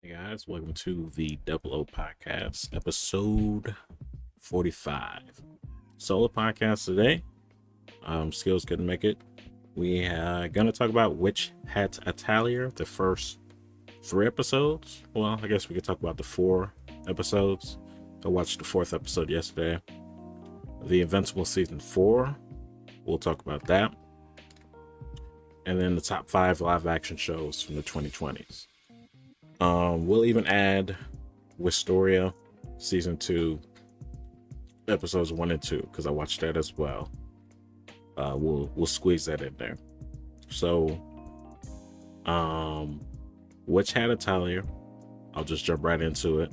Hey guys, welcome to the Double O Podcast, episode 45. Solo podcast today. Skills couldn't make it. We are gonna talk about Witch Hat Atelier, the first 3 episodes. Well, I guess we could talk about the 4 episodes. I watched the 4th episode yesterday. The Invincible season 4. We'll talk about that. And then the top 5 live action shows from the 2020s. We'll even add Wistoria season 2 episodes 1 and 2 because I watched that as well. We'll squeeze that in there. So, Witch Hat Atelier, I'll just jump right into it.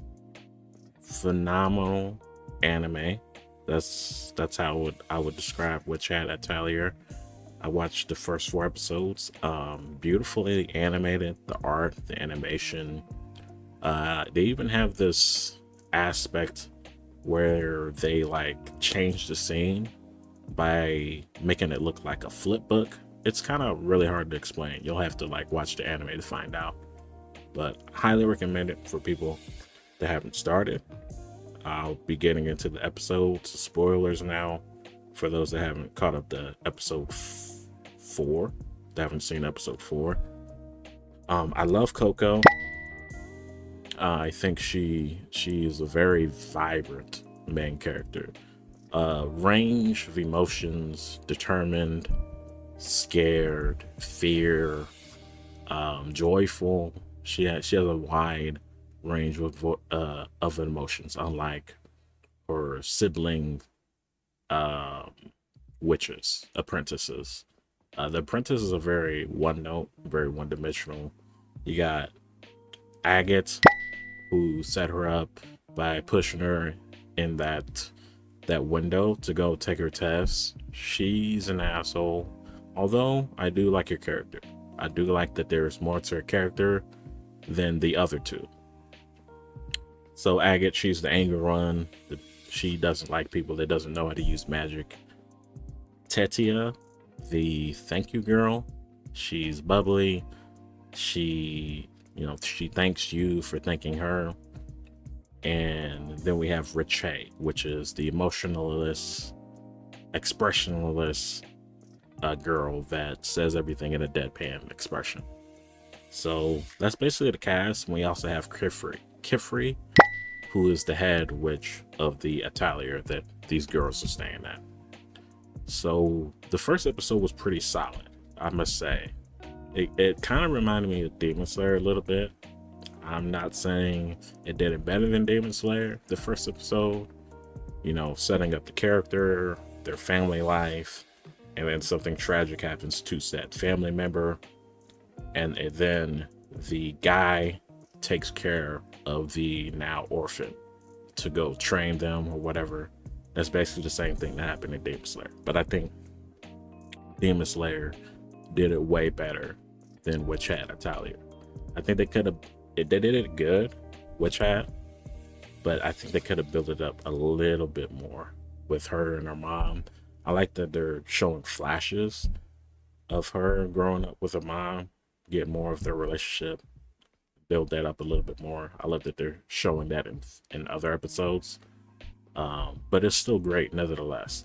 Phenomenal anime. That's how I would describe Witch Hat Atelier. I watched the first 4 episodes. Beautifully animated, the art, the animation. They even have this aspect where they change the scene by making it look like a flip book. It's kind of really hard to explain. You'll have to watch the anime to find out. But highly recommend it for people that haven't started. I'll be getting into the episodes, spoilers now. For those that haven't caught up to episode 4, that haven't seen episode 4. I love Coco. I think she is a very vibrant main character. Range of emotions, determined, scared, fear, joyful. She has a wide range of emotions, unlike her sibling witches, apprentices. The apprentices are very one note, very one dimensional. You got Agate, who set her up by pushing her in that window to go take her test. She's an asshole. Although I do like her character. I do like that there's more to her character than the other two. So Agate, she's the angry one. She doesn't like people that doesn't know how to use magic. Tetia, the thank you girl. She's bubbly. She thanks you for thanking her. And then we have Riche, which is the emotionalist, expressionless girl that says everything in a deadpan expression. So that's basically the cast. We also have Kifri, who is the head witch of the Atelier that these girls are staying at. So the first episode was pretty solid, I must say. It kind of reminded me of Demon Slayer a little bit. I'm not saying it did it better than Demon Slayer, the first episode. Setting up the character, their family life, and then something tragic happens to said family member. And then the guy takes care of the now orphan to go train them or whatever. That's basically the same thing that happened in Demon Slayer. But I think Demon Slayer did it way better than Witch Hat Atelier. I think they did it good, Witch Hat, but I think they could have built it up a little bit more with her and her mom. I like that they're showing flashes of her growing up with her mom, get more of their relationship, build that up a little bit more. I love that they're showing that in other episodes. But it's still great nevertheless.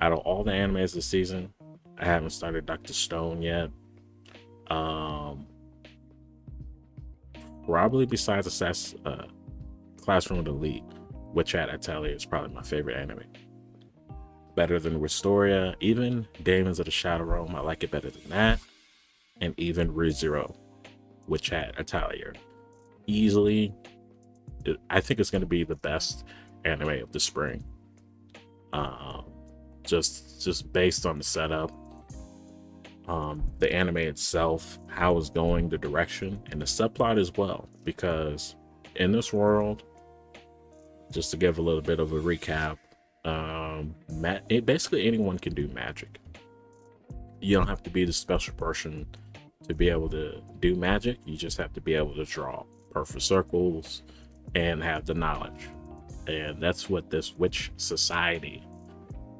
Out of all the animes this season, I haven't started Dr. Stone yet. Probably besides Classroom of the Elite, Witch Hat Atelier is probably my favorite anime. Better than Wistoria, even Demons of the Shadow Realm, I like it better than that. And even ReZero, Witch Hat Atelier. Easily, I think it's going to be the best anime of the spring. Just based on the setup, the anime itself, how it's going, the direction, and the subplot as well. Because in this world, just to give a little bit of a recap, basically anyone can do magic. You don't have to be the special person to be able to do magic. You just have to be able to draw perfect circles and have the knowledge. And that's what this witch society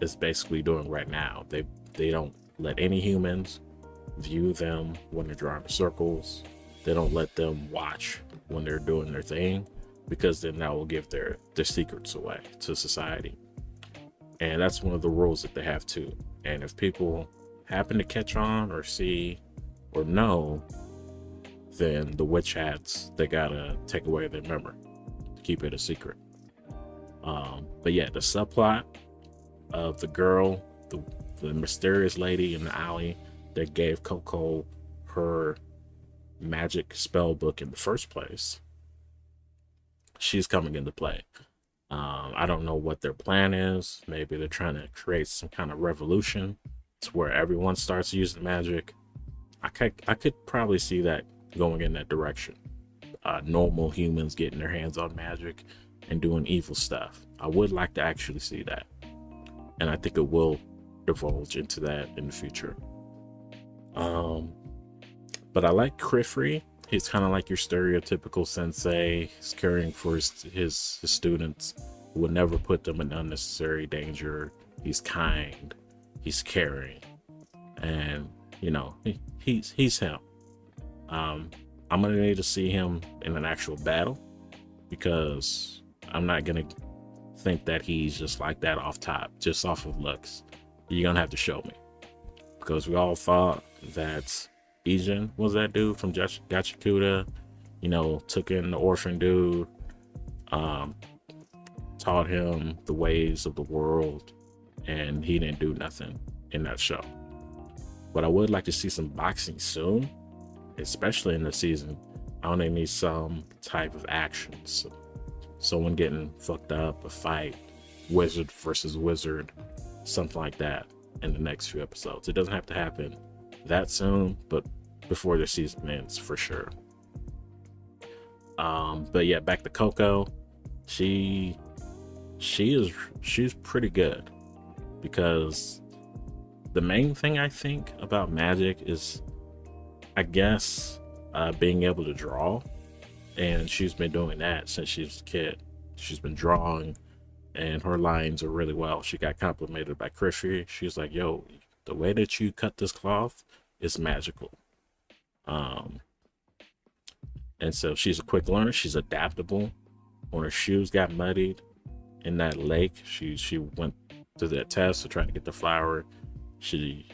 is basically doing right now. They don't let any humans view them when they're drawing the circles. They don't let them watch when they're doing their thing, because then that will give their secrets away to society. And that's one of the rules that they have too. And if people happen to catch on or see or know, then the witch hats, they gotta take away their memory to keep it a secret. But yeah, the subplot of the girl, the mysterious lady in the alley that gave Coco her magic spell book in the first place, she's coming into play. I don't know what their plan is. Maybe they're trying to create some kind of revolution to where everyone starts using magic. I could probably see that going in that direction. Normal humans getting their hands on magic and doing evil stuff. I would like to actually see that. And I think it will divulge into that in the future. But I like Criffrey. He's kind of like your stereotypical sensei. He's caring for his students, who would never put them in unnecessary danger. He's kind. He's caring. And, you know, he's him. I'm going to need to see him in an actual battle, because I'm not going to think that he's just like that off top, just off of looks. You're going to have to show me. Because we all thought that Ijin was that dude from Gachikuta, you know, took in the orphan dude, taught him the ways of the world, and he didn't do nothing in that show. But I would like to see some boxing soon, especially in the season. I want to need some type of action. So, someone getting fucked up, a fight, wizard versus wizard, something like that in the next few episodes. It doesn't have to happen that soon, but before the season ends for sure. But yeah, back to Coco. She's pretty good, because the main thing I think about magic is, I guess, being able to draw. And she's been doing that since she was a kid. She's been drawing, and her lines are really well. She got complimented by Criffy. She's like, yo, the way that you cut this cloth is magical. And so she's a quick learner. She's adaptable. When her shoes got muddied in that lake, she went to that test to try to get the flower. She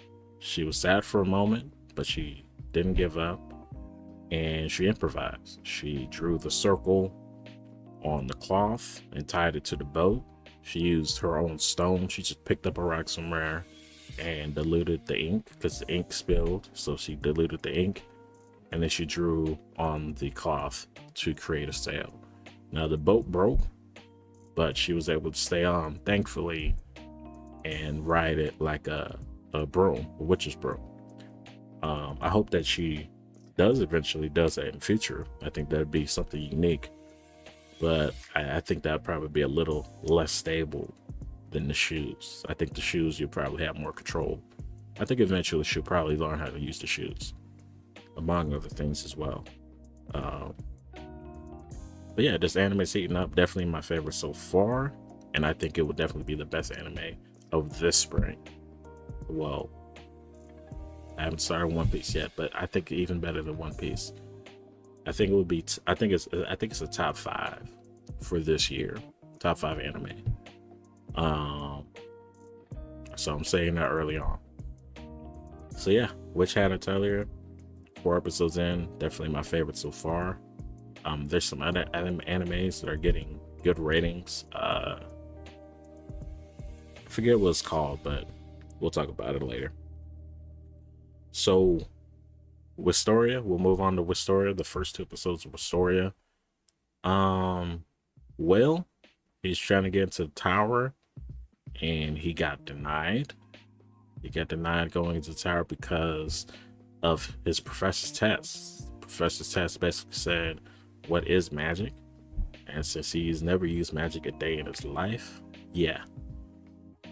was sad for a moment, but she didn't give up, and she improvised. She drew the circle on the cloth and tied it to the boat. She used her own stone. She just picked up a rock somewhere and diluted the ink, because the ink spilled, so she diluted the ink, and then she drew on the cloth to create a sail. Now the boat broke, but she was able to stay on, thankfully, and ride it like a broom, a witch's broom. I hope that she eventually does that in the future. I think that'd be something unique, but I think that'd probably be a little less stable than the shoes. I think the shoes, you probably have more control. I think eventually she'll probably learn how to use the shoes, among other things as well. But yeah, this anime is heating up. Definitely my favorite so far, and I think it would definitely be the best anime of this spring. Well, I haven't started One Piece yet, but I think even better than One Piece. I think it would be. I think it's a top 5 for this year. Top 5 anime. So I'm saying that early on. So yeah, Witch Hat Atelier, 4 episodes in, definitely my favorite so far. There's some other animes that are getting good ratings. I forget what it's called, but we'll talk about it later. So, Wistoria, we'll move on to Wistoria, the first 2 episodes of Wistoria. Will, he's trying to get into the tower, and he got denied. He got denied going into the tower because of his professor's test. Professor's test basically said, what is magic? And since he's never used magic a day in his life, yeah,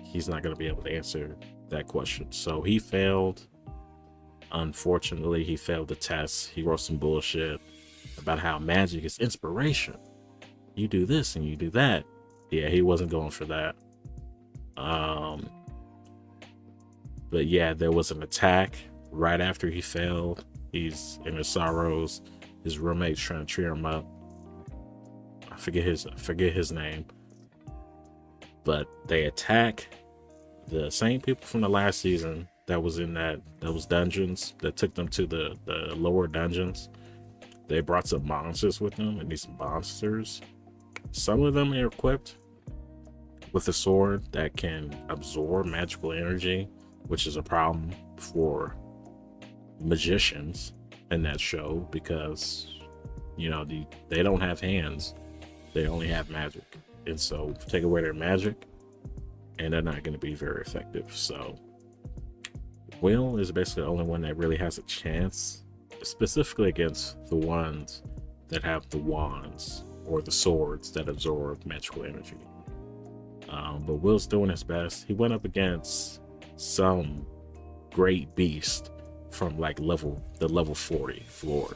he's not going to be able to answer that question. So he failed. Unfortunately, he failed the test. He wrote some bullshit about how magic is inspiration. You do this and you do that. Yeah, he wasn't going for that. But yeah, there was an attack right after he failed. He's in his sorrows. His roommate's trying to cheer him up. I forget his name, but they attack the same people from the last season that was in those dungeons that took them to the lower dungeons. They brought some monsters with them, and these monsters, some of them are equipped with a sword that can absorb magical energy, which is a problem for magicians in that show because they don't have hands, they only have magic, and so take away their magic and they're not going to be very effective. So Will is basically the only one that really has a chance, specifically against the ones that have the wands or the swords that absorb magical energy. But Will's doing his best. He went up against some great beast from like the level 40 floor.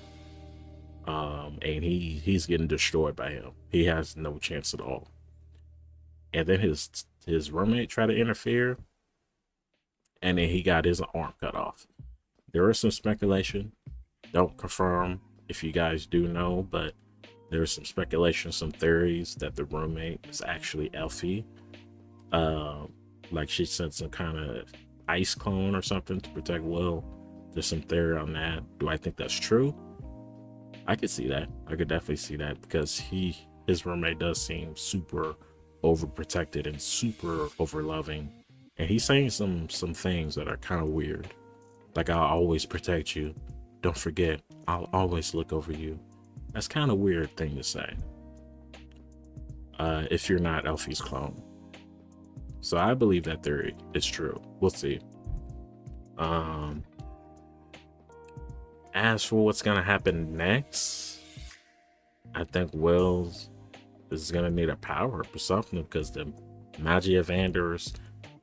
And he's getting destroyed by him. He has no chance at all. And then his roommate tried to interfere, and then he got his arm cut off. There is some speculation. Don't confirm if you guys do know, but there is some speculation, some theories that the roommate is actually Elfie. Like she sent some kind of ice clone or something to protect Will. There's some theory on that. Do I think that's true? I could see that. I could definitely see that because his roommate does seem super overprotected and super overloving, and he's saying some things that are kind of weird, like I'll always protect you, don't forget, I'll always look over you. That's kind of weird thing to say if you're not Elfie's clone. So I believe that theory is true. We'll see. As for what's gonna happen next, I think Will's is gonna need a power up or something because the Magiavanders,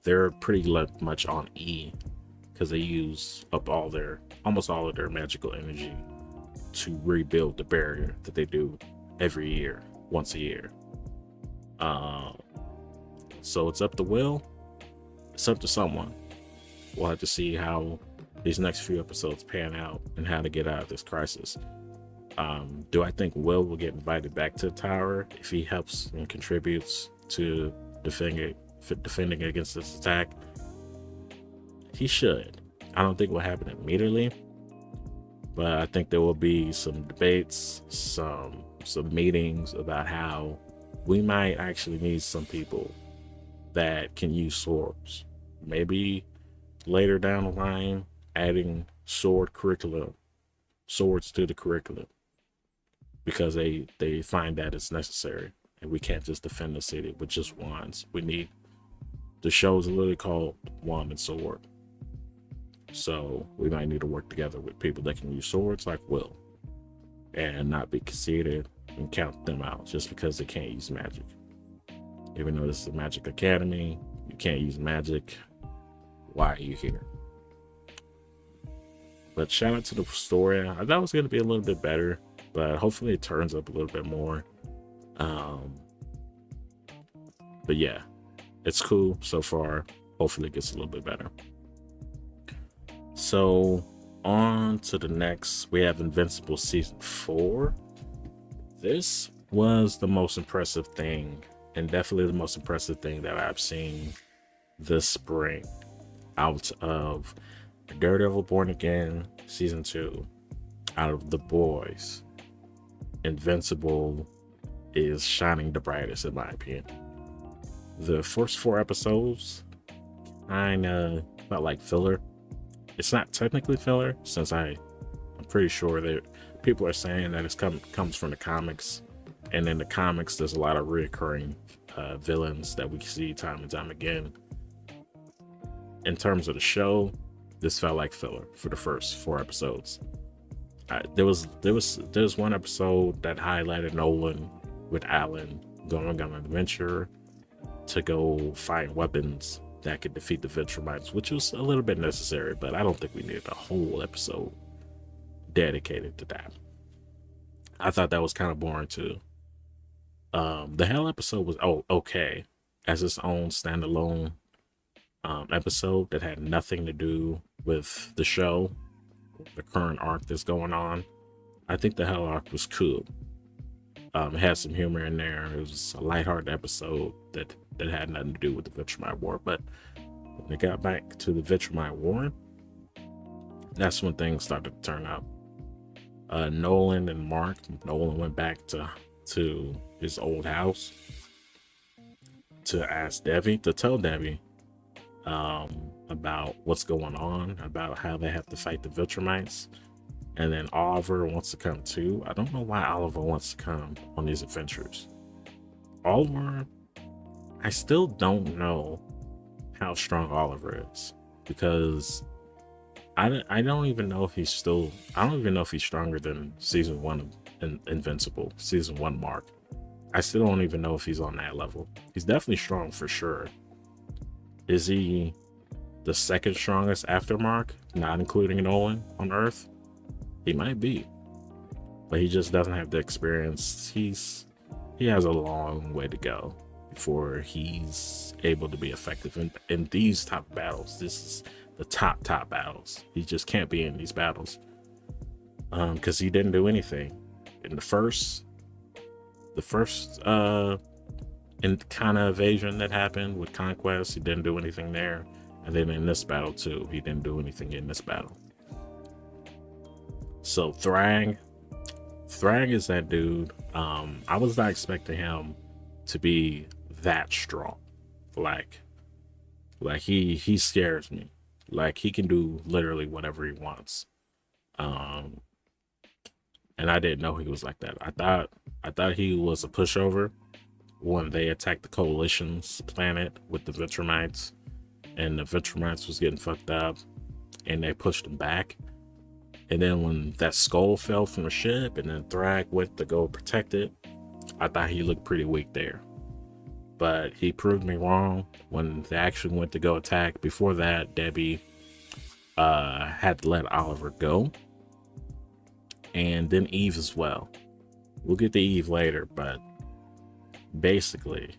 they're pretty much on E because they use up almost all of their magical energy to rebuild the barrier that they do every year, once a year. So it's up to Will. It's up to someone. We'll have to see how these next few episodes pan out and how to get out of this crisis. Do I think Will get invited back to the tower if he helps and contributes to defending against this attack? He should. I don't think it will happen immediately, but I think there will be some debates, some meetings about how we might actually need some people that can use swords. Maybe later down the line, adding swords to the curriculum, because they find that it's necessary, and we can't just defend the city with just wands. The show's literally called Wand and Sword, so we might need to work together with people that can use swords like Will, and not be conceited and count them out just because they can't use magic. Even though this is a magic academy, you can't use magic. Why are you here? But shout out to the Wistoria. I thought it was going to be a little bit better, but hopefully it turns up a little bit more. But yeah, it's cool so far. Hopefully it gets a little bit better. So on to the next, we have Invincible season 4. This was the most impressive thing, and definitely the most impressive thing that I've seen this spring out of Daredevil Born Again season 2. Out of The Boys, Invincible is shining the brightest in my opinion. The first 4 episodes kinda felt like filler. It's not technically filler, since I'm pretty sure that people are saying that it comes from the comics, and in the comics there's a lot of recurring villains that we see time and time again. In terms of the show, this felt like filler for the first 4 episodes. There was one episode that highlighted Nolan with Alan going on an adventure to go find weapons that could defeat the Viltrumites, which was a little bit necessary, but I don't think we needed a whole episode dedicated to that. I thought that was kind of boring too. The Hell episode was okay as its own standalone episode that had nothing to do with the show, the current arc that's going on. I think the Hell arc was cool. It had some humor in there. It was a lighthearted episode that had nothing to do with the Vegemite War. But when they got back to the Vegemite War, that's when things started to turn up. Nolan and Mark. Nolan went back to his old house to ask Debbie, to tell Debbie about what's going on, about how they have to fight the Viltrumites. And then Oliver wants to come too. I don't know why Oliver wants to come on these adventures. Oliver, I still don't know how strong Oliver is, because I don't even know if he's still, I don't even know if he's stronger than season 1 of Invincible, season 1 Mark. I still don't even know if he's on that level. He's definitely strong for sure. Is he the second strongest after Mark, not including Nolan on Earth? He might be, but he just doesn't have the experience. He has a long way to go before he's able to be effective in these top battles. This is the top battles. He just can't be in these battles because he didn't do anything in the first in kind of invasion that happened with Conquest. He didn't do anything there, and then in this battle too, he didn't do anything in this battle. So Thrag is that dude. I was not expecting him to be that strong. Like he scares me. Like, he can do literally whatever he wants. And I didn't know he was like that. I thought he was a pushover when they attacked the Coalition's planet with the Viltrumites, and the Viltrumites was getting fucked up, and they pushed him back. And then when that skull fell from the ship and then Thrag went to go protect it, I thought he looked pretty weak there. But he proved me wrong when they actually went to go attack. Before that, Debbie had to let Oliver go. And then Eve as well. We'll get to Eve later, but basically,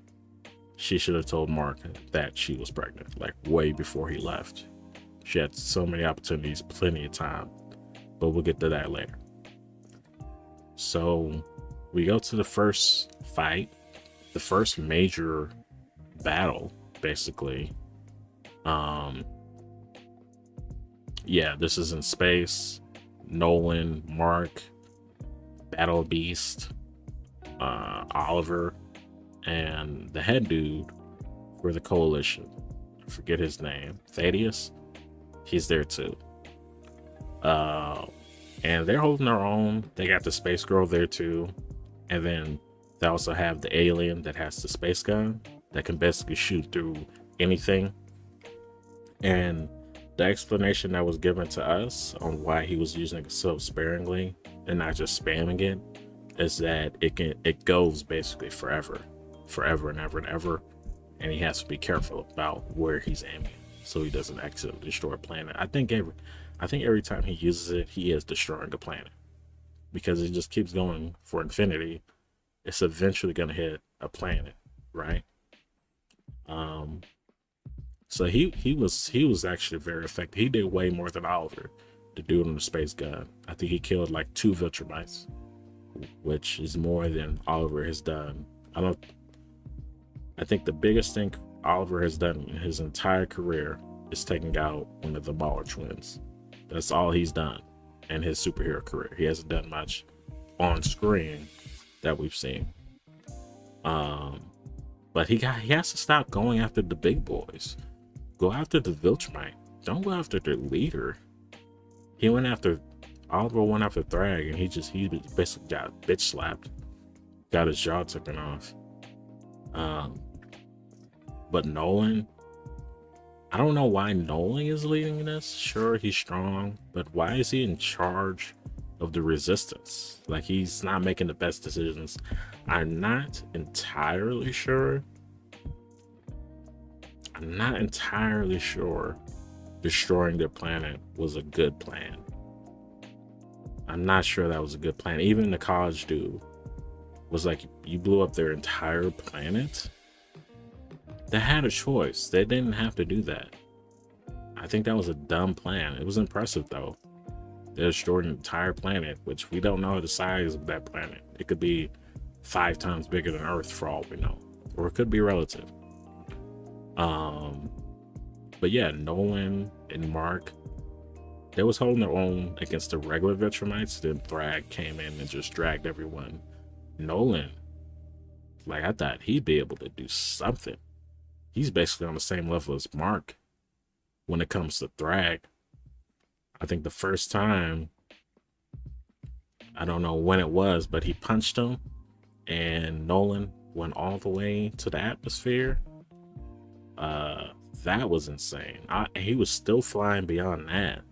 she should have told Mark that she was pregnant, like way before he left. She had so many opportunities, plenty of time. But we'll get to that later. So we go to the first fight, the first major battle, basically. Yeah, this is in space. Nolan, Mark, Battle Beast, Oliver, and the head dude for the Coalition. I forget his name. Thaddeus? He's there too. And they're holding their own. They got the space girl there too. And then they also have the alien that has the space gun that can basically shoot through anything. And the explanation that was given to us on why he was using it so sparingly and not just spamming it is that it goes basically forever and ever and ever. And he has to be careful about where he's aiming so he doesn't accidentally destroy a planet. I think every time he uses it, he is destroying a planet, because it just keeps going for infinity. It's eventually going to hit a planet, right? So he was actually very effective. He did way more than Oliver, the dude on the space gun. I think he killed like 2 Viltrumites, which is more than Oliver has done. I think the biggest thing Oliver has done in his entire career is taking out one of the Baller twins. That's all he's done in his superhero career. He hasn't done much on screen that we've seen. But he has to stop going after the big boys. Go after the Viltrumite. Don't go after their leader. Oliver went after Thrag, and he basically got bitch slapped. Got his jaw taken off. But Nolan, I don't know why Nolan is leading this. Sure, he's strong, but why is he in charge of the resistance? Like, he's not making the best decisions. I'm not entirely sure destroying their planet was a good plan. I'm not sure that was a good plan. Even the college dude was like, you blew up their entire planet? They had a choice. They didn't have to do that. I think that was a dumb plan. It was impressive though. They destroyed an entire planet, which we don't know the size of that planet. It could be 5 times bigger than Earth for all we know, or it could be relative. But yeah, Nolan and Mark, they was holding their own against the regular Vetramites. Then Thrag came in and just dragged everyone. Nolan, like, I thought he'd be able to do something. He's basically on the same level as Mark when it comes to Thrag. I think the first time, I don't know when it was, but he punched him and Nolan went all the way to the atmosphere. That was insane. He was still flying beyond that.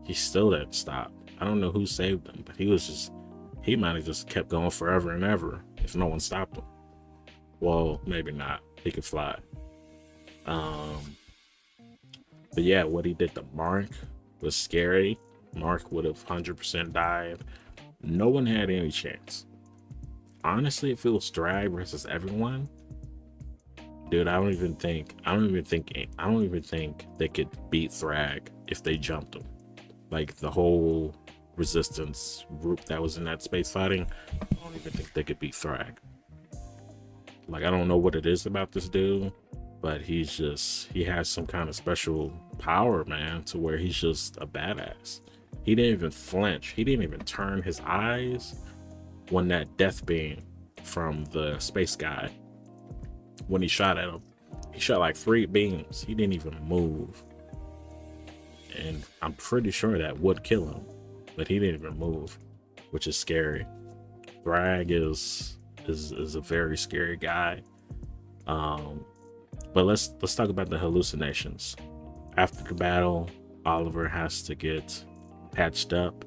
He still didn't stop. I don't know who saved him, but he might have just kept going forever and ever if no one stopped him. Well, maybe not. He could fly. But yeah, what he did to Mark was scary. Mark would have 100% died. No one had any chance. Honestly, if it was Drag versus everyone, dude, I don't even think they could beat Thrag if they jumped him. Like, the whole resistance group that was in that space fighting, I don't even think they could beat Thrag. Like, I don't know what it is about this dude, but he has some kind of special power, man, to where he's just a badass. He didn't even flinch. He didn't even turn his eyes when that death beam from the space guy, when he shot at him. He shot like 3 beams. He didn't even move. And I'm pretty sure that would kill him, but he didn't even move, which is scary. Thrag is a very scary guy. But let's talk about the hallucinations. After the battle, Oliver has to get patched up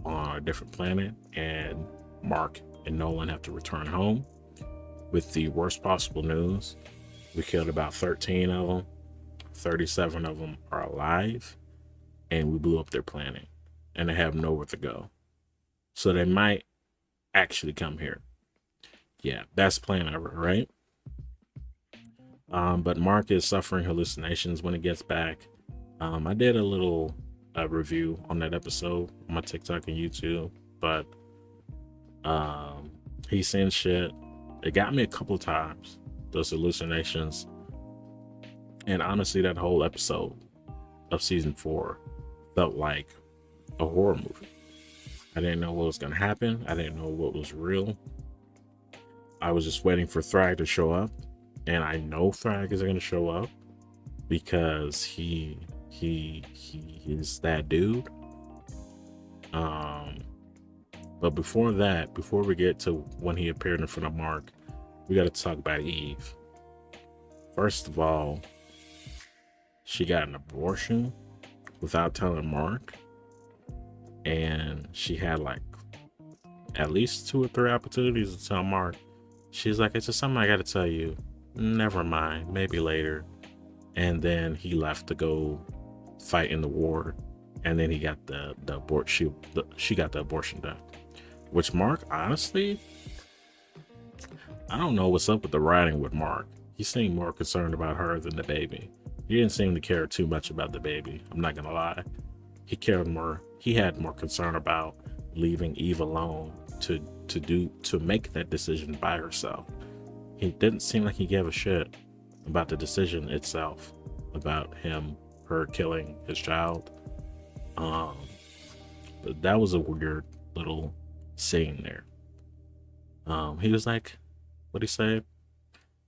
on a different planet, and Mark and Nolan have to return home with the worst possible news. We killed about 13 of them. 37 of them are alive, and we blew up their planet, and they have nowhere to go. So they might actually come here. Yeah, that's plan ever, right? But Mark is suffering hallucinations when he gets back. I did a little review on that episode on my TikTok and YouTube, but he's saying shit. It got me a couple of times, those hallucinations. And honestly, that whole episode of season 4 felt like a horror movie. I didn't know what was going to happen. I didn't know what was real. I was just waiting for Thrag to show up. And I know Thrag is going to show up because he is that dude. But before that, before we get to when he appeared in front of Mark, we got to talk about Eve. First of all, she got an abortion without telling Mark, and she had like at least 2 or 3 opportunities to tell Mark. She's like, it's just something I got to tell you. Never mind, maybe later. And then he left to go fight in the war, and then he got the abortion. She got the abortion done. Which Mark, honestly, I don't know what's up with the writing with Mark. He seemed more concerned about her than the baby. He didn't seem to care too much about the baby. I'm not gonna lie. He had more concern about leaving Eve alone to make that decision by herself. He didn't seem like he gave a shit about the decision itself, about her killing his child. But that was a weird little scene there. He was like, what'd he say?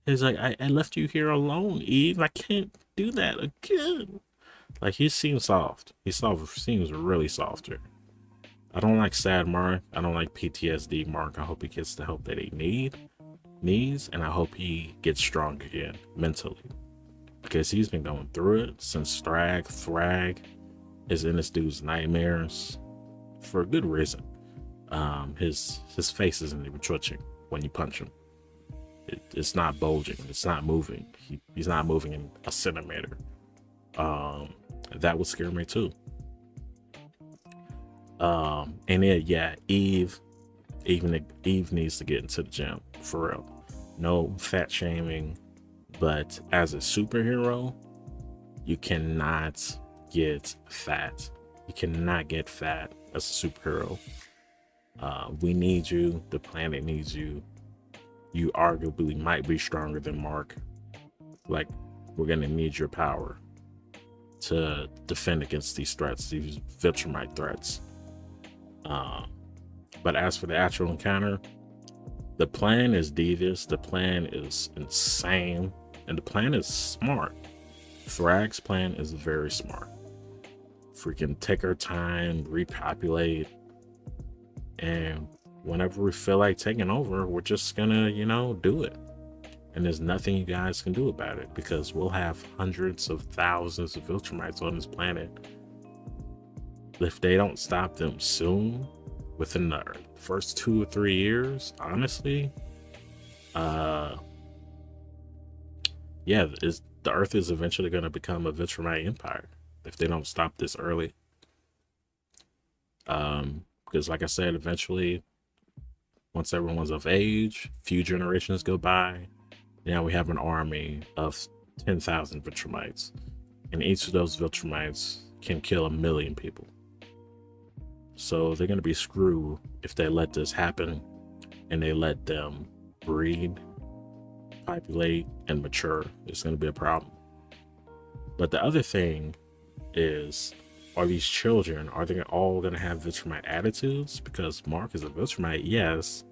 He's like, I left you here alone, Eve. I can't do that again. Like, he seems soft. Seems really softer. I don't like sad Mark. I don't like PTSD Mark. I hope he gets the help that he needs, and I hope he gets strong again mentally, because he's been going through it since Thrag is in this dude's nightmares for a good reason. His face isn't even twitching when you punch him. It's not bulging. It's not moving. He's not moving in a centimeter. That would scare me too. And then yeah, Eve needs to get into the gym for real. No fat shaming, but as a superhero, you cannot get fat. You cannot get fat as a superhero. We need you. The planet needs you. you arguably might be stronger than Mark. Like, we're gonna need your power to defend against these threats, these Viltrumite threats. But as for the actual encounter, the plan is devious, the plan is insane, and the plan is smart. Thrag's plan is very smart. Freaking take our time, repopulate, and whenever we feel like taking over, we're just gonna, do it. And there's nothing you guys can do about it because we'll have hundreds of thousands of Viltrumites on this planet. If they don't stop them soon, within the first 2 or 3 years, honestly, the Earth is eventually going to become a Viltrumite empire if they don't stop this early. Because like I said, eventually, once everyone's of age, few generations go by, now we have an army of 10,000 Viltrumites, and each of those Viltrumites can kill 1 million people. So they're going to be screwed if they let this happen and they let them breed, populate, and mature. It's going to be a problem. But the other thing is, are these children, are they all going to have Viltrumite attitudes? Because Mark is a Viltrumite, yes,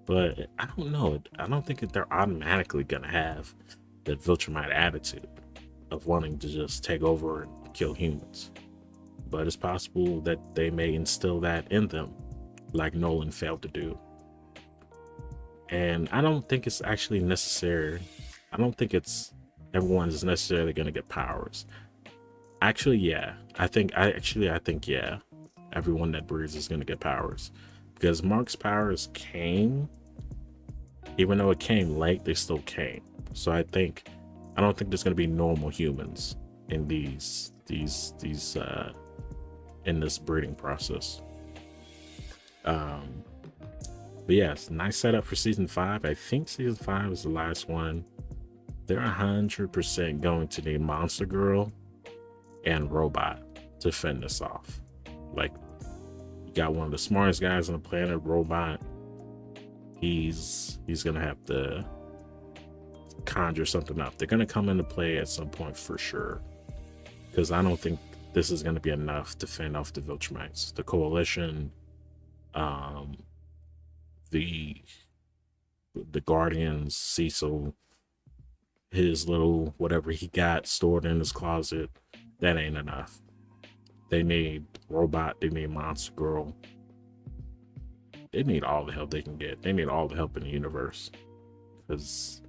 but I don't know. I don't think that they're automatically going to have the Viltrumite attitude of wanting to just take over and kill humans. But it's possible that they may instill that in them, like Nolan failed to do. And I don't think it's actually necessary. I don't think everyone is necessarily going to get powers. Actually, yeah. I think yeah. Everyone that breeds is going to get powers. Because Mark's powers came, even though it came late, they still came. So I don't think there's going to be normal humans in in this breeding process. But yes, nice setup for season 5. I think season 5 is the last one. They're 100% going to need Monster Girl and Robot to fend this off. Like, you got one of the smartest guys on the planet, Robot. He's gonna have to conjure something up. They're gonna come into play at some point for sure, because I don't think this is gonna be enough to fend off the Viltrumites. The Coalition, the Guardians, Cecil, his little whatever he got stored in his closet, that ain't enough. They need Robot, they need Monster Girl. They need all the help they can get. They need all the help in the universe. Because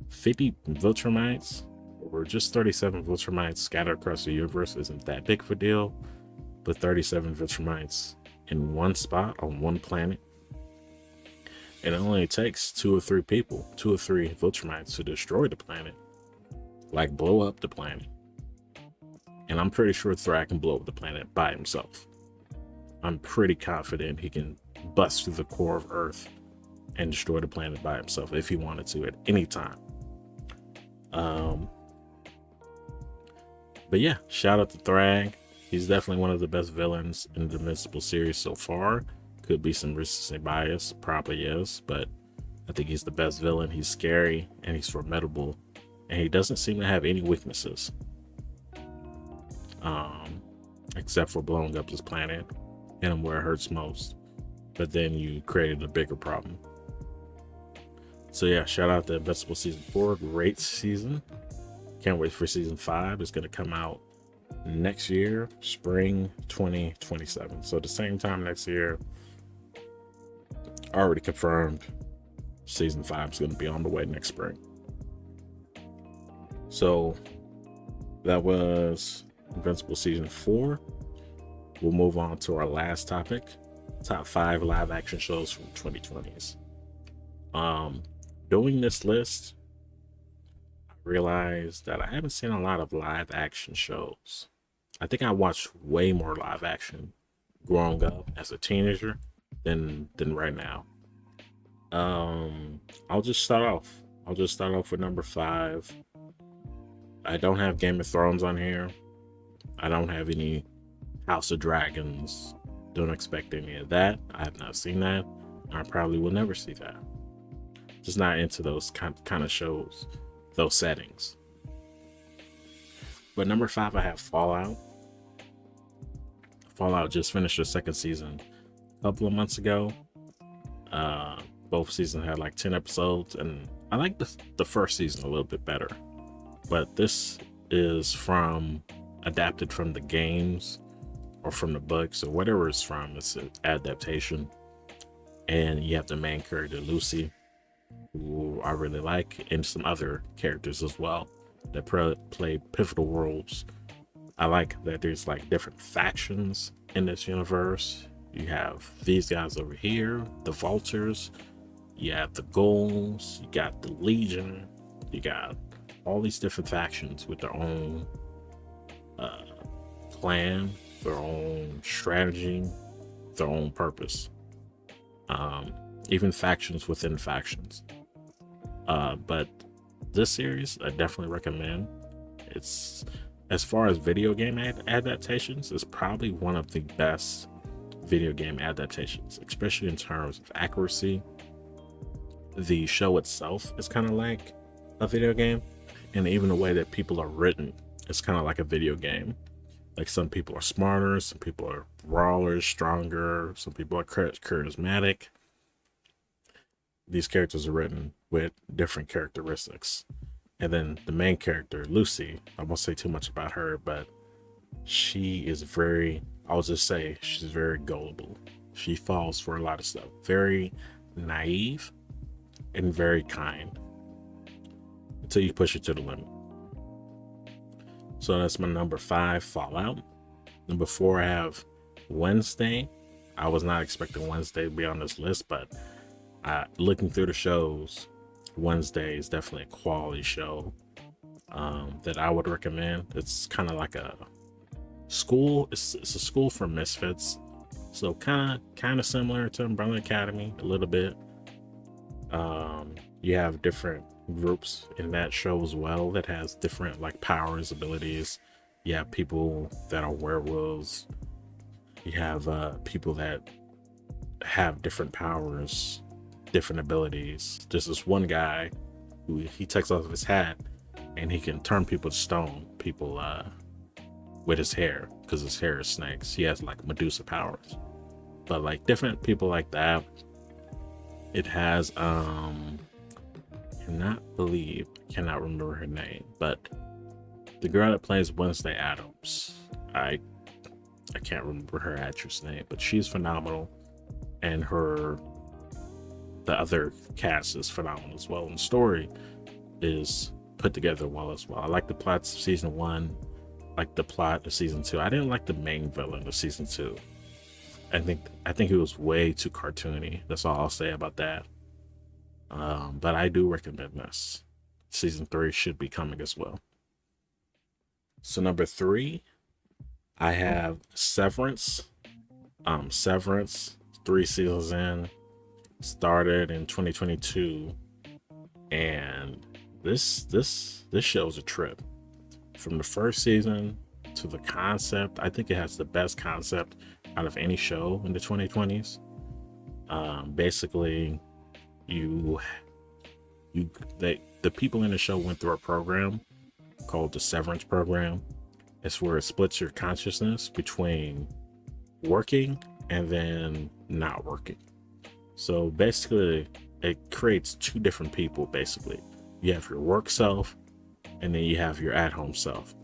50 Viltrumites, or just 37 Viltrumites scattered across the universe, isn't that big of a deal. But 37 Viltrumites in one spot on one planet, it only takes 2 or 3 people, 2 or 3 Viltrumites to destroy the planet. Like, blow up the planet. And I'm pretty sure Thrag can blow up the planet by himself. I'm pretty confident he can bust through the core of Earth and destroy the planet by himself if he wanted to at any time. But yeah, shout out to Thrag. He's definitely one of the best villains in the Invincible series so far. Could be some recency bias, probably is, but I think he's the best villain. He's scary and he's formidable, and he doesn't seem to have any weaknesses, except for blowing up this planet, hitting him where it hurts most. But then you created a bigger problem. So yeah, shout out to Invincible season 4. Great season. Can't wait for season 5. It's going to come out next year, spring 2027. So at the same time next year, already confirmed, season 5 is going to be on the way next spring. So that was Invincible season 4. We'll move on to our last topic, top 5 live action shows from 2020s. Doing this list, I realized that I haven't seen a lot of live action shows. I think I watched way more live action growing up as a teenager than right now. I'll just start off with number 5. I don't have Game of Thrones on here. I don't have any House of Dragons. Don't expect any of that. I have not seen that. I probably will never see that. Just not into those kind of shows, those settings. But number 5, I have Fallout. Fallout just finished their second season a couple of months ago. Both seasons had like 10 episodes, and I like the first season a little bit better. But this is adapted from the games or from the books or whatever it's from. It's an adaptation. And you have the main character, Lucy, who I really like, and some other characters as well that play pivotal roles. I like that there's like different factions in this universe. You have these guys over here, the Vultures, you have the Ghouls, you got the Legion, you got all these different factions with their own plan, their own strategy, their own purpose. Even factions within factions. But this series, I definitely recommend. It's, as far as video game adaptations, it's probably one of the best video game adaptations, especially in terms of accuracy. The show itself is kind of like a video game, and even the way that people are written, it's kind of like a video game. Like, some people are smarter, some people are brawlers, stronger, some people are charismatic. These characters are written with different characteristics. And then the main character, Lucy, I won't say too much about her, but she is I'll just say she's very gullible. She falls for a lot of stuff. Very naive and very kind until you push it to the limit. So that's my number 5, Fallout. Number 4, I have Wednesday. I was not expecting Wednesday to be on this list, but looking through the shows, Wednesday is definitely a quality show that I would recommend. It's kind of like a school. It's a school for misfits, so kind of similar to Umbrella Academy a little bit. You have different groups in that show as well that has different like powers, abilities. You have people that are werewolves. You have people that have different powers, different abilities. There's this one guy who he takes off his hat and he can turn people to stone, people with his hair, because his hair is snakes. He has like Medusa powers. But like different people like that. It has cannot remember her name, but the girl that plays Wednesday Addams, I can't remember her actress name, but she's phenomenal, and the other cast is phenomenal as well, and the story is put together well as well. I like the plots of season 1, like the plot of season 2. I didn't like the main villain of season 2. I think it was way too cartoony. That's all I'll say about that. But I do recommend this. Season 3 should be coming as well. So number 3, I have Severance. Severance, 3 seasons in, started in 2022, and this show's a trip. From the first season to the concept, I think it has the best concept out of any show in the 2020s. Basically, the people in the show went through a program called the Severance Program. It's where it splits your consciousness between working and then not working. So basically, it creates 2 different people. Basically, you have your work self, and then you have your at-home self.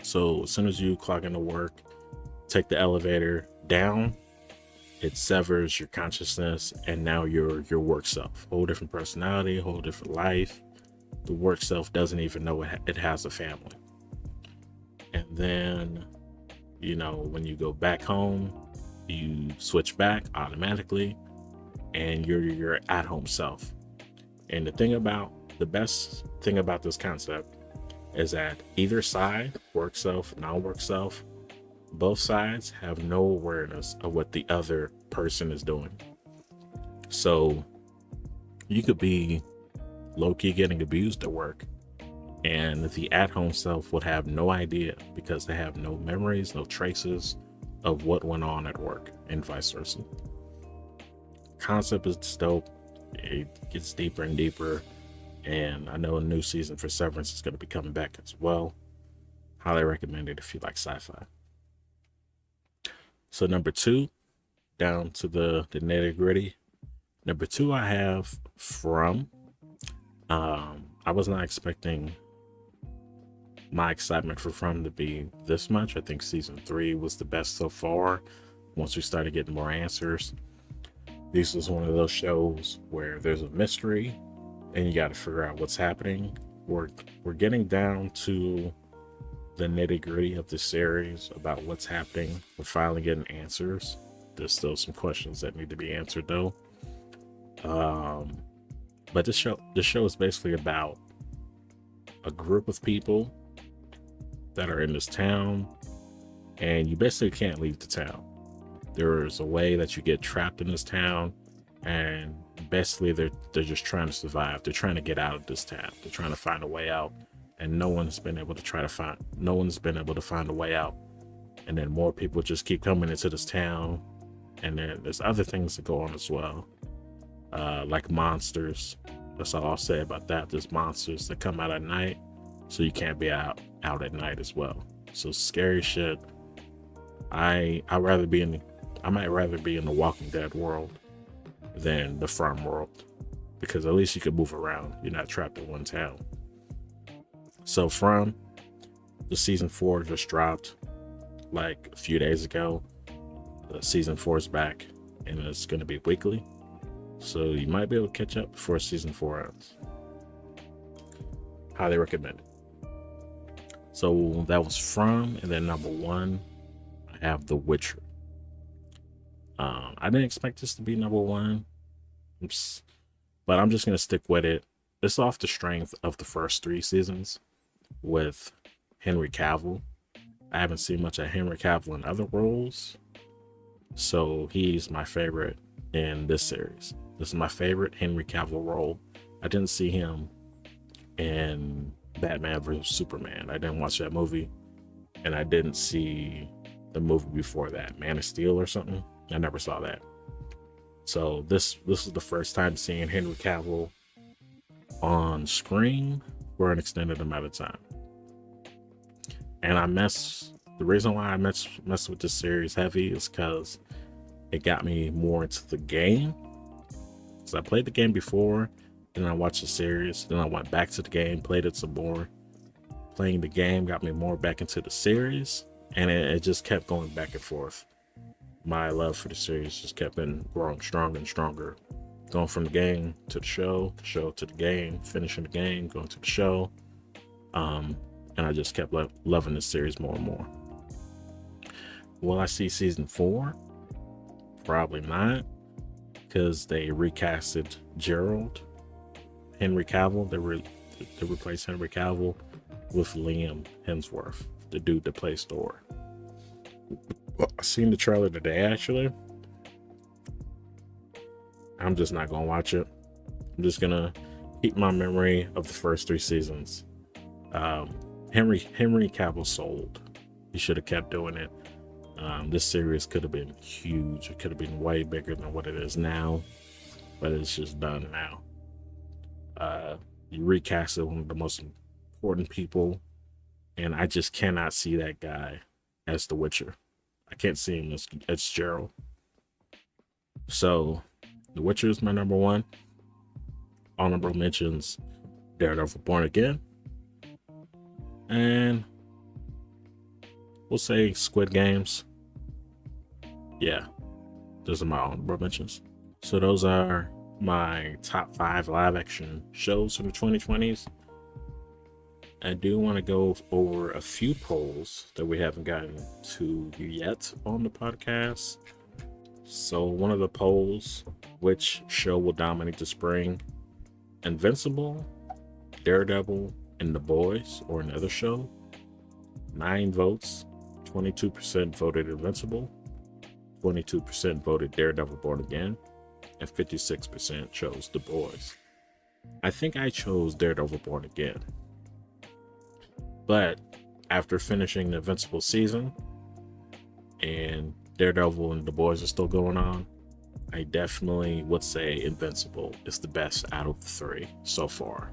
So as soon as you clock into work, take the elevator down, it severs your consciousness, and now you're your work self. Whole different personality, whole different life. The work self doesn't even know it has a family. And then, when you go back home, you switch back automatically, and you're your at-home self. And the best thing about this concept is that either side, work self, non-work self, both sides have no awareness of what the other person is doing. So you could be low-key getting abused at work, and the at-home self would have no idea, because they have no memories, no traces of what went on at work, and vice versa. Concept is dope. It gets deeper and deeper. And I know a new season for Severance is going to be coming back as well. Highly recommend it if you like sci-fi. So number 2, down to the nitty gritty. Number 2, I have From. I was not expecting my excitement for From to be this much. I think season 3 was the best so far. Once we started getting more answers, this was one of those shows where there's a mystery and you got to figure out what's happening. We're getting down to the nitty gritty of the series about what's happening. We're finally getting answers. There's still some questions that need to be answered though. But this show is basically about a group of people that are in this town, and you basically can't leave the town. There is a way that you get trapped in this town, and basically they're just trying to survive. They're trying to get out of this town. They're trying to find a way out, and no one's been able to find a way out. And then more people just keep coming into this town, and then there's other things that go on as well, like monsters. That's all I'll say about that. There's monsters that come out at night, so you can't be out at night as well. So scary shit. I might rather be in the Walking Dead world than the From world, because at least you can move around. You're not trapped in one town. So From, the season 4 just dropped like a few days ago. Season 4 is back, and it's going to be weekly, so you might be able to catch up before season 4 ends. Highly recommend it. So that was From, and then number 1, I have The Witcher. I didn't expect this to be number 1, but I'm just going to stick with it. It's off the strength of the first 3 seasons with Henry Cavill. I haven't seen much of Henry Cavill in other roles, so he's my favorite in this series. This is my favorite Henry Cavill role. I didn't see him in Batman vs Superman. I didn't watch that movie, and I didn't see the movie before that, Man of Steel or something. I never saw that. So this is the first time seeing Henry Cavill on screen for an extended amount of time. And the reason why I mess with this series heavy is because it got me more into the game. So I played the game before, then I watched the series, then I went back to the game, played it some more. Playing the game got me more back into the series, and it just kept going back and forth. My love for the series just kept growing stronger and stronger. Going from the game to the show to the game, finishing the game, going to the show. And I just kept loving this series more and more. Will I see season 4? Probably not, because they recasted Gerald, Henry Cavill. They replaced Henry Cavill with Liam Hemsworth, the dude that plays Thor. Well, I seen the trailer today, actually. I'm just not gonna watch it. I'm just gonna keep my memory of the first 3 seasons. Henry Cavill sold. He should have kept doing it. This series could have been huge. It could have been way bigger than what it is now, but it's just done now. You recasted one of the most important people, and I just cannot see that guy as the Witcher. I can't see him as Geralt. So, The Witcher is my number 1. Honorable mentions: Daredevil Born Again, and we'll say Squid Games. Yeah, those are my honorable mentions. So those are my top 5 live action shows from the 2020s. I do want to go over a few polls that we haven't gotten to yet on the podcast. So one of the polls: which show will dominate the spring? Invincible, Daredevil, and The Boys, or another show? 9 votes. 22% voted Invincible, 22% voted Daredevil Born Again, and 56% chose The Boys. I think I chose Daredevil Born Again. But after finishing the Invincible season, and Daredevil and The Boys are still going on, I definitely would say Invincible is the best out of the three so far.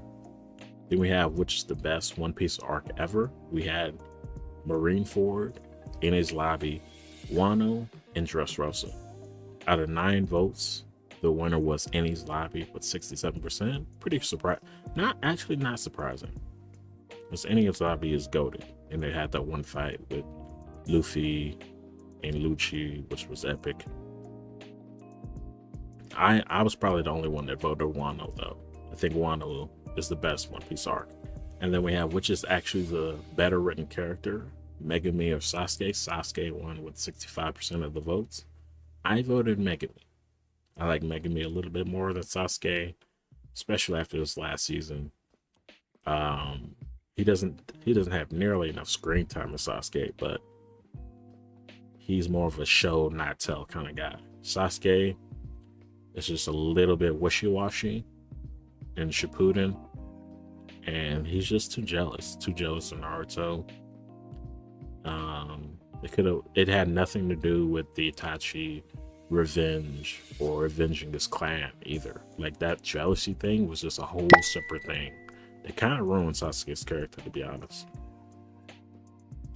Then we have which is the best One Piece arc ever. We had Marineford, Enies Lobby, Wano, and Dressrosa. Out of 9 votes, the winner was Enies Lobby with 67%. Pretty surprised. Not surprising. Because Enies Lobby is goated. And they had that one fight with Luffy and Lucci, which was epic. I was probably the only one that voted Wano, though. I think Wano is the best One Piece arc. And then we have which is actually the better written character, Megumi or Sasuke. Sasuke won with 65% of the votes. I voted Megumi. I like Megumi a little bit more than Sasuke, especially after this last season. He doesn't have nearly enough screen time as Sasuke, but he's more of a show not tell kind of guy. Sasuke is just a little bit wishy-washy in Shippuden, and he's just too jealous of Naruto. It had nothing to do with the Itachi revenge or avenging this clan either. Like, that jealousy thing was just a whole separate thing. It kind of ruined Sasuke's character, to be honest.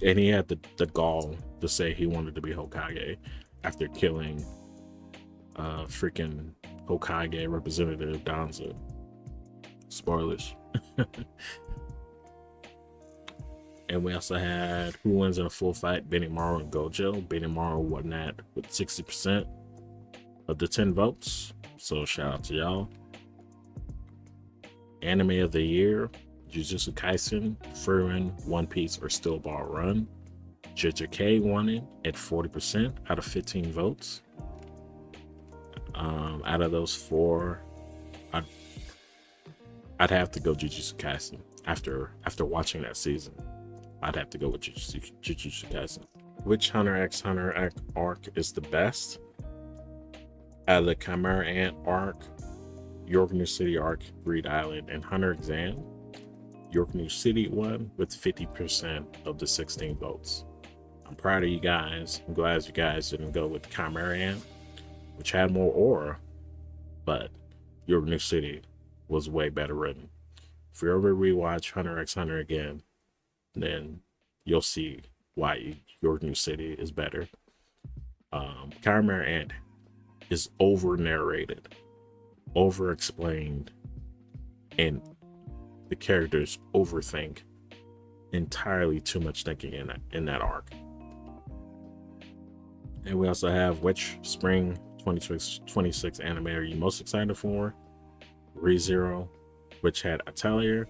And he had the gall to say he wanted to be Hokage after killing freaking Hokage representative Danzo. Spoilers. And we also had who wins in a full fight, Benimaru and Gojo. Benimaru won that with 60% of the 10 votes. So shout out to y'all. Anime of the year, Jujutsu Kaisen, Frieren, One Piece, or Steel Ball Run. JJK won it at 40% out of 15 votes. Out of those 4, I'd have to go Jujutsu Kaisen. After watching that season, I'd have to go with Jujutsu Kaisen. Which Hunter x Hunter arc is the best? Out of the Chimera Ant arc, York New City arc, Greed Island, and Hunter Exam, York New City won with 50% of the 16 votes. I'm proud of you guys. I'm glad you guys didn't go with Chimera Ant, which had more aura, but York New City was way better written. If you ever rewatch Hunter x Hunter again, then you'll see why York New City is better. Chimera Ant is over narrated, over explained, and the characters overthink entirely too much thinking in that arc. And we also have which spring 2026 anime are you most excited for? ReZero, which had Atelier,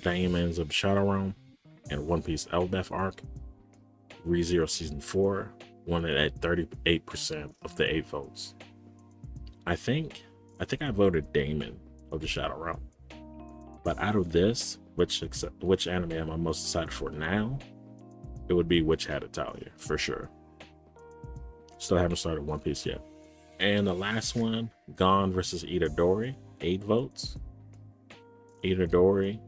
Diamonds of Shadow Realm, and One Piece Elbaf arc. ReZero season 4 won it at 38% of the 8 votes. I think I voted Damon of the Shadow Realm. But out of this, which anime am I most excited for now? It would be which had Atelier, for sure. Still haven't started One Piece yet. And the last one, Gon versus Itadori, 8 votes. Itadori,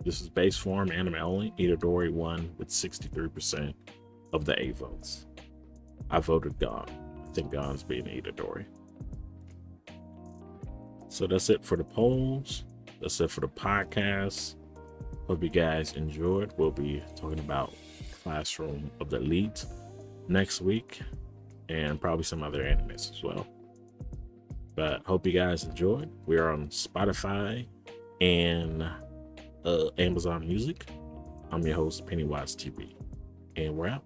this is base form, anime only. Itadori won with 63% of the 8 votes. I voted Gon. I think Gon's beating Itadori. So that's it for the polls. That's it for the podcast. Hope you guys enjoyed. We'll be talking about Classroom of the Elite next week, and probably some other animes as well. But hope you guys enjoyed. We are on Spotify and Amazon Music. I'm your host, Pennywise TV, and we're out.